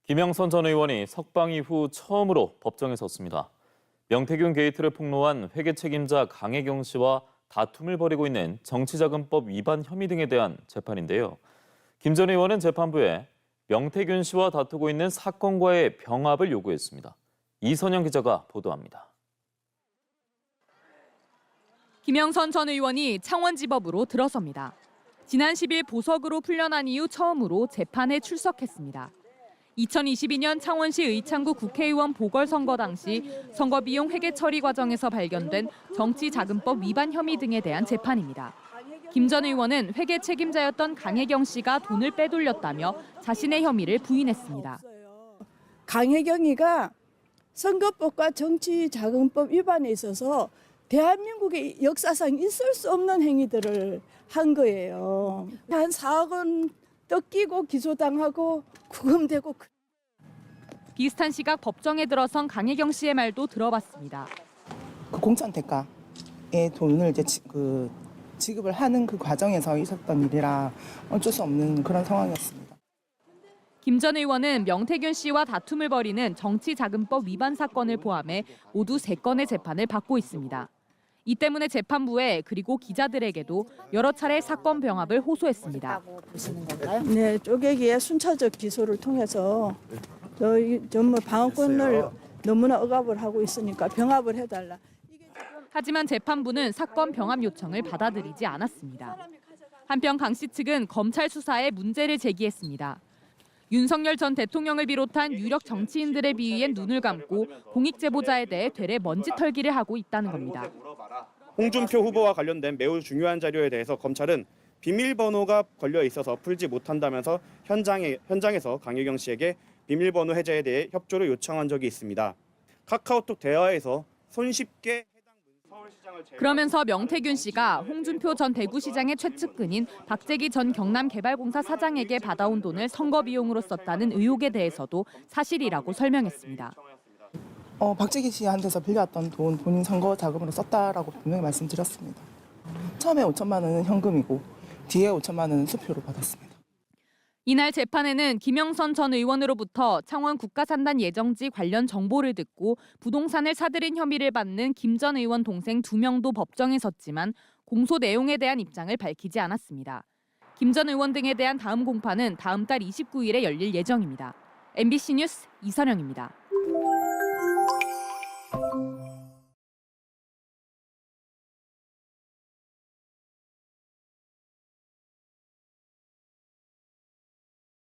김영선 전 의원이 석방 이후 처음으로 법정에 섰습니다. 명태균 게이트를 폭로한 회계 책임자 강혜경 씨와 다툼을 벌이고 있는 정치자금법 위반 혐의 등에 대한 재판인데요. 김 전 의원은 재판부에 명태균 씨와 다투고 있는 사건과의 병합을 요구했습니다. 이선영 기자가 보도합니다. 김영선 전 의원이 창원지법으로 들어섭니다. 지난 10일 보석으로 풀려난 이후 처음으로 재판에 출석했습니다. 2022년 창원시 의창구 국회의원 보궐선거 당시 선거비용 회계 처리 과정에서 발견된 정치자금법 위반 혐의 등에 대한 재판입니다. 김 전 의원은 회계 책임자였던 강혜경 씨가 돈을 빼돌렸다며 자신의 혐의를 부인했습니다. 강혜경이가 선거법과 정치자금법 위반에 있어서 대한민국의 역사상 있을 수 없는 행위들을 한 거예요. 한 4억 원 뜯기고 기소당하고 구금되고. 비슷한 시각 법정에 들어선 강혜경 씨의 말도 들어봤습니다. 그 공천 대가의 돈을 이제 지급을 하는 그 과정에서 있었던 일이라 어쩔 수 없는 그런 상황이었습니다. 김 전 의원은 명태균 씨와 다툼을 벌이는 정치자금법 위반 사건을 포함해 모두 3건의 재판을 받고 있습니다. 이 때문에 재판부에 그리고 기자들에게도 여러 차례 사건 병합을 호소했습니다. 네, 쪼개기의 순차적 기소를 통해서 저희 전부 방어권을 너무나 억압을 하고 있으니까 병합을 해달라. 하지만 재판부는 사건 병합 요청을 받아들이지 않았습니다. 한편 강 씨 측은 검찰 수사에 문제를 제기했습니다. 윤석열 전 대통령을 비롯한 유력 정치인들의 비위엔 눈을 감고 공익 제보자에 대해 되레 먼지 털기를 하고 있다는 겁니다. 홍준표 후보와 관련된 매우 중요한 자료에 대해서 검찰은 비밀번호가 걸려 있어서 풀지 못한다면서 현장에서 강혜경 씨에게 비밀번호 해제에 대해 협조를 요청한 적이 있습니다. 카카오톡 대화에서 손쉽게 그러면서 명태균 씨가 홍준표 전 대구시장의 최측근인 박재기 전 경남개발공사 사장에게 받아온 돈을 선거 비용으로 썼다는 의혹에 대해서도 사실이라고 설명했습니다. 박재기 씨한테서 빌려왔던 돈 본인 선거 자금으로 썼다라고 분명히 말씀드렸습니다. 처음에 5천만 원은 현금이고 뒤에 5천만 원은 수표로 받았습니다. 이날 재판에는 김영선 전 의원으로부터 창원 국가산단 예정지 관련 정보를 듣고 부동산을 사들인 혐의를 받는 김 전 의원 동생 2명도 법정에 섰지만 공소 내용에 대한 입장을 밝히지 않았습니다. 김 전 의원 등에 대한 다음 공판은 다음 달 29일에 열릴 예정입니다. MBC 뉴스 이선영입니다.